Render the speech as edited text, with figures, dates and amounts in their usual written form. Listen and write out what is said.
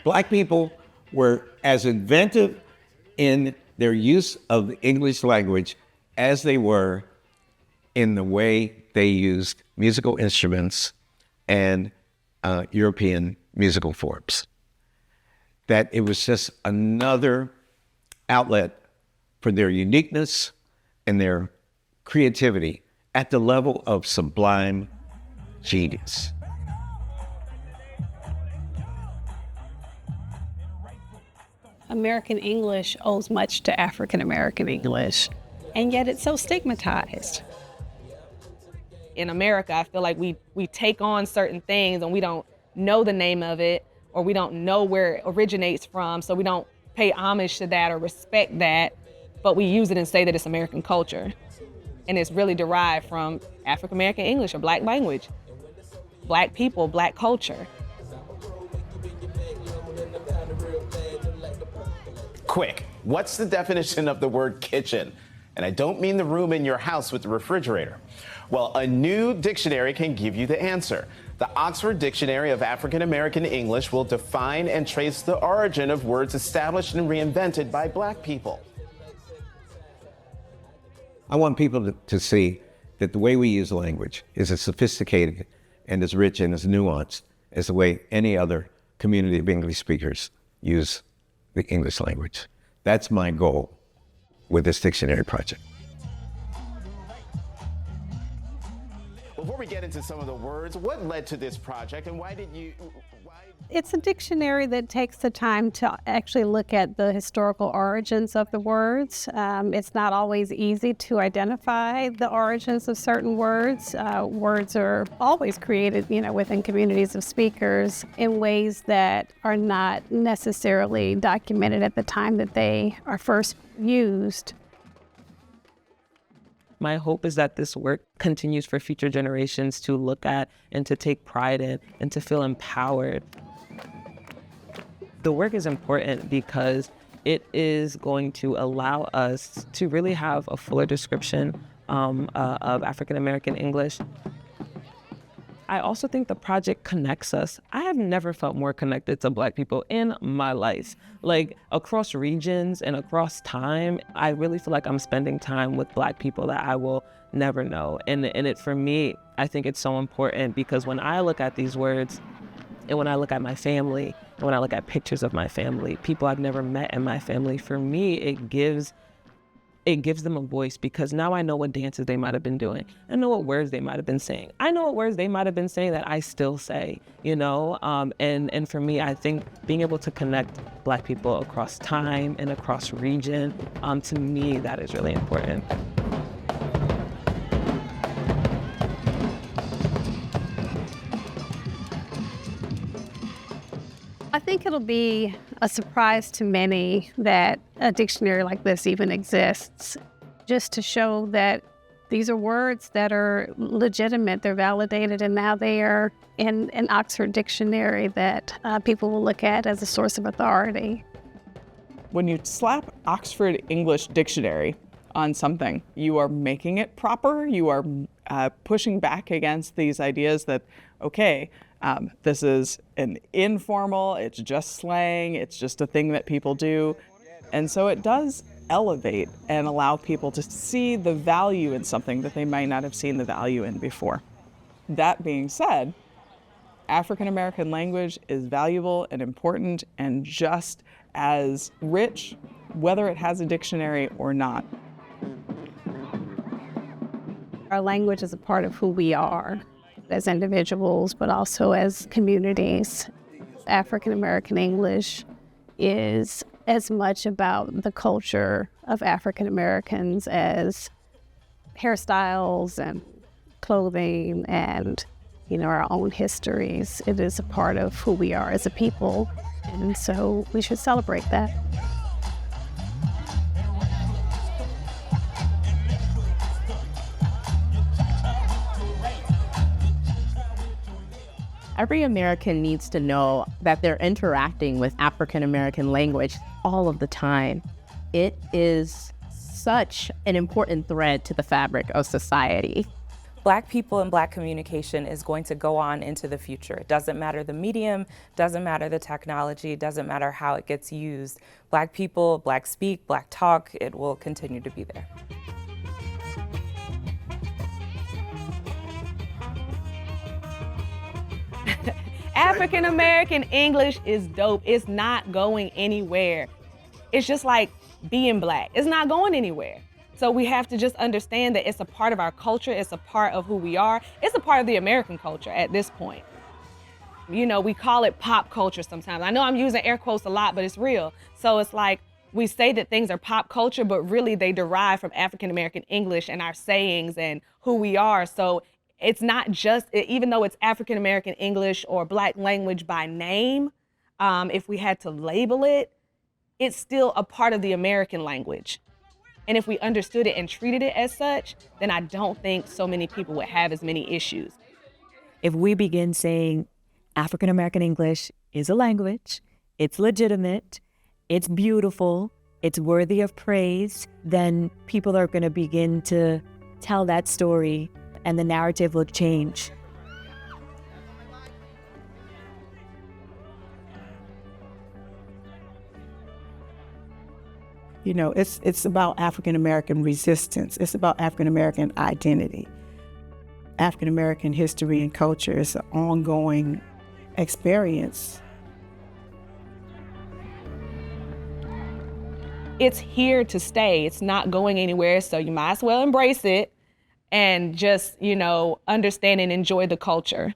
Black people were as inventive in their use of the English language as they were in the way they used musical instruments and European musical forms. That it was just another outlet for their uniqueness and their creativity at the level of sublime genius. American English owes much to African American English, and yet it's so stigmatized. In America, I feel like we take on certain things and we don't know the name of it, or we don't know where it originates from, so we don't pay homage to that or respect that, but we use it and say that it's American culture. And it's really derived from African American English or Black language, Black people, Black culture. Quick, what's the definition of the word kitchen? And I don't mean the room in your house with the refrigerator. Well, a new dictionary can give you the answer. The Oxford Dictionary of African American English will define and trace the origin of words established and reinvented by Black people. I want people to see that the way we use language is as sophisticated and as rich and as nuanced as the way any other community of English speakers use the English language. That's my goal with this dictionary project. Before we get into some of the words, what led to this project and why? It's a dictionary that takes the time to actually look at the historical origins of the words. It's not always easy to identify the origins of certain words. Words are always created, within communities of speakers in ways that are not necessarily documented at the time that they are first used. My hope is that this work continues for future generations to look at and to take pride in and to feel empowered. The work is important because it is going to allow us to really have a fuller description of African American English. I also think the project connects us. I have never felt more connected to Black people in my life. Like across regions and across time, I really feel like I'm spending time with Black people that I will never know. And for me, I think it's so important because when I look at these words and when I look at my family, and when I look at pictures of my family, people I've never met in my family, for me, it gives them a voice because now I know what dances they might have been doing. I know what words they might have been saying. I know what words they might have been saying that I still say, And for me, I think being able to connect Black people across time and across region, to me, that is really important. I think it'll be a surprise to many that a dictionary like this even exists, just to show that these are words that are legitimate, they're validated, and now they are in an Oxford dictionary that people will look at as a source of authority. When you slap Oxford English Dictionary on something, you are making it proper, you are pushing back against these ideas that, this is an informal, it's just slang, it's just a thing that people do. And so it does elevate and allow people to see the value in something that they might not have seen the value in before. That being said, African American language is valuable and important and just as rich, whether it has a dictionary or not. Our language is a part of who we are as individuals, but also as communities. African American English is as much about the culture of African Americans as hairstyles and clothing and, our own histories. It is a part of who we are as a people, and so we should celebrate that. Every American needs to know that they're interacting with African American language all of the time. It is such an important thread to the fabric of society. Black people and Black communication is going to go on into the future. It doesn't matter the medium, doesn't matter the technology, doesn't matter how it gets used. Black people, Black speak, Black talk, it will continue to be there. African American English is dope. It's not going anywhere. It's just like being Black. It's not going anywhere. So we have to just understand that it's a part of our culture. It's a part of who we are. It's a part of the American culture at this point. You know, we call it pop culture sometimes. I know I'm using air quotes a lot, but it's real. So it's like we say that things are pop culture, but really they derive from African American English and our sayings and who we are. So it's not just, even though it's African American English or Black language by name, if we had to label it, it's still a part of the American language. And if we understood it and treated it as such, then I don't think so many people would have as many issues. If we begin saying African American English is a language, it's legitimate, it's beautiful, it's worthy of praise, then people are going to begin to tell that story and the narrative will change. You know, it's about African American resistance. It's about African American identity. African American history and culture is an ongoing experience. It's here to stay. It's not going anywhere, so you might as well embrace it and just, you know, understand and enjoy the culture.